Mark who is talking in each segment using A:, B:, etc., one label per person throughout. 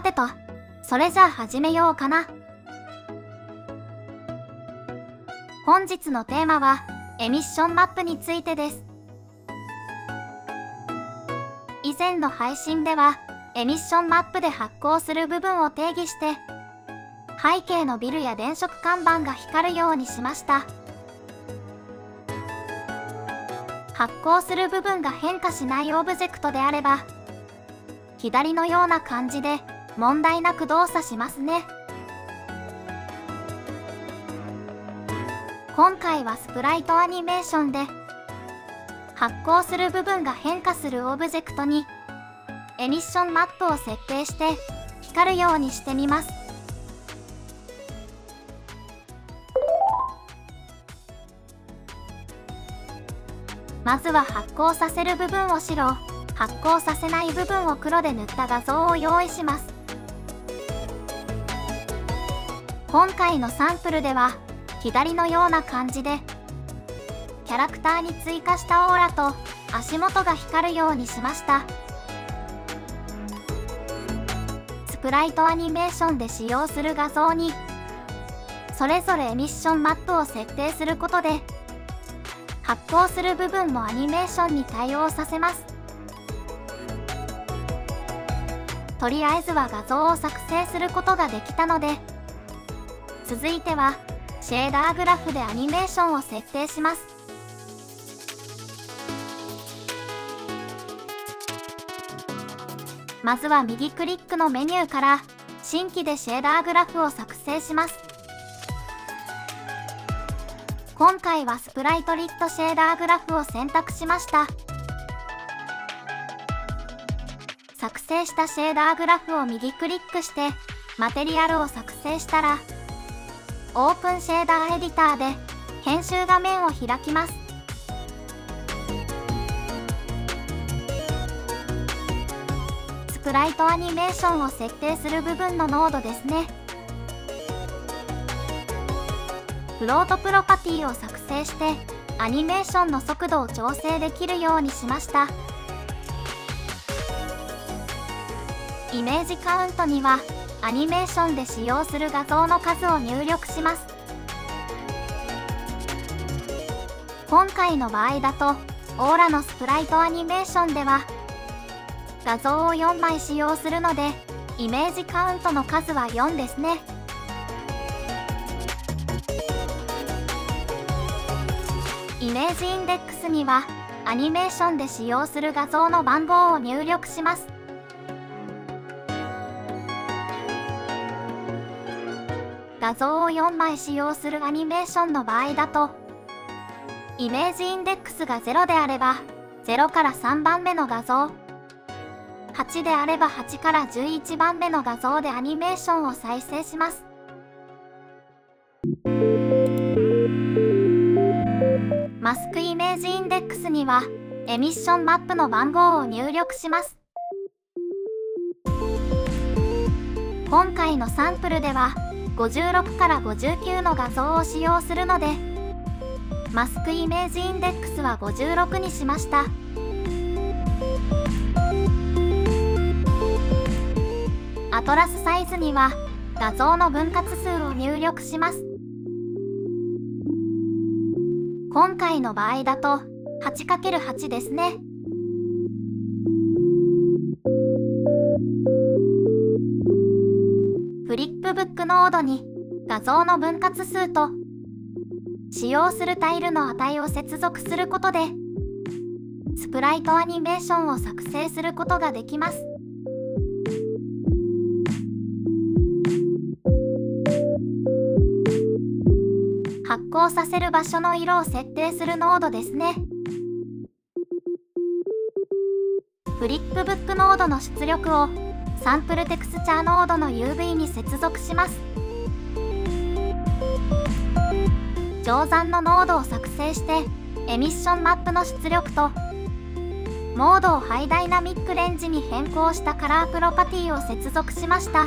A: さてと、それじゃあ始めようかな。本日のテーマはエミッションマップについてです。以前の配信ではエミッションマップで発光する部分を定義して、背景のビルや電飾看板が光るようにしました。発光する部分が変化しないオブジェクトであれば、左のような感じで問題なく動作しますね。今回はスプライトアニメーションで発光する部分が変化するオブジェクトにエミッションマップを設定して光るようにしてみます。まずは発光させる部分を白、発光させない部分を黒で塗った画像を用意します。今回のサンプルでは左のような感じでキャラクターに追加したオーラと足元が光るようにしました。スプライトアニメーションで使用する画像にそれぞれエミッションマップを設定することで発光する部分もアニメーションに対応させます。とりあえずは画像を作成することができたので、続いてはシェーダーグラフでアニメーションを設定します。まずは右クリックのメニューから新規でシェーダーグラフを作成します。今回はスプライトリットシェーダーグラフを選択しました。作成したシェーダーグラフを右クリックしてマテリアルを作成したら、オープンシェーダーエディターで編集画面を開きます。スプライトアニメーションを設定する部分のノードですね。フロートプロパティを作成してアニメーションの速度を調整できるようにしました。イメージカウントにはアニメーションで使用する画像の数を入力します。今回の場合だとオーラのスプライトアニメーションでは画像を4枚使用するのでイメージカウントの数は4ですね。イメージインデックスにはアニメーションで使用する画像の番号を入力します。画像を4枚使用するアニメーションの場合だと、イメージインデックスが0であれば0から3番目の画像、8であれば8から11番目の画像でアニメーションを再生します。マスクイメージインデックスにはエミッションマップの番号を入力します。今回のサンプルでは56から59の画像を使用するので、マスクイメージインデックスは56にしました。アトラスサイズには画像の分割数を入力します。今回の場合だと 8×8 ですね。フリップブックノードに画像の分割数と使用するタイルの値を接続することでスプライトアニメーションを作成することができます。発光させる場所の色を設定するノードですね。フリップブックノードの出力をサンプルテクスチャーノードの UV に接続します。乗算のノードを作成してエミッションマップの出力とモードをハイダイナミックレンジに変更したカラープロパティを接続しました。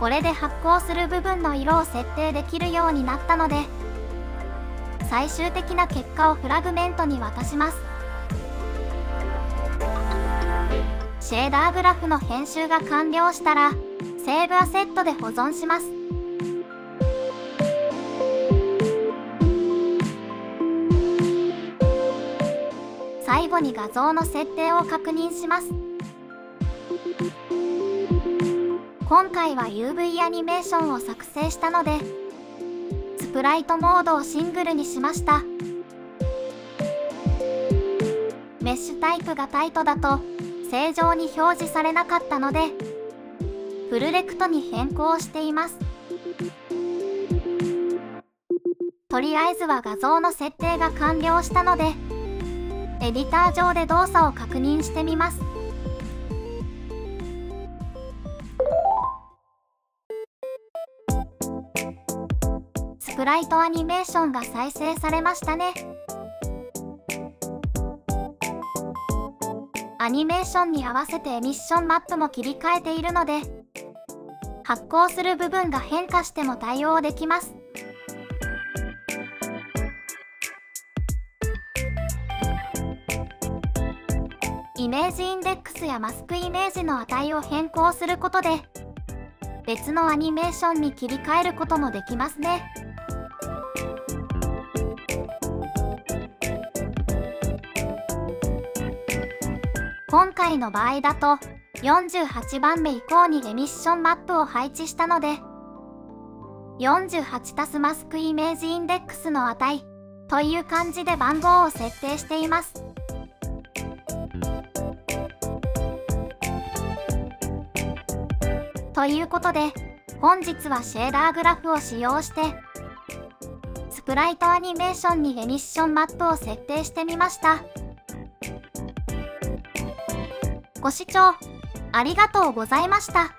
A: これで発光する部分の色を設定できるようになったので、最終的な結果をフラグメントに渡します。シェーダーグラフの編集が完了したら、セーブアセットで保存します。最後に画像の設定を確認します。今回は UV アニメーションを作成したので、スプライトモードをシングルにしました。メッシュタイプがタイトだと正常に表示されなかったので、フルレクトに変更しています。とりあえずは画像の設定が完了したので、エディター上で動作を確認してみます。スプライトアニメーションが再生されましたね。アニメーションに合わせてエミッションマップも切り替えているので、発光する部分が変化しても対応できます。イメージインデックスやマスクイメージの値を変更することで、別のアニメーションに切り替えることもできますね。今回の場合だと、48番目以降にエミッションマップを配置したので、48たすマスクイメージインデックスの値という感じで番号を設定しています。ということで、本日はシェーダーグラフを使用して、スプライトアニメーションにエミッションマップを設定してみました。ご視聴ありがとうございました。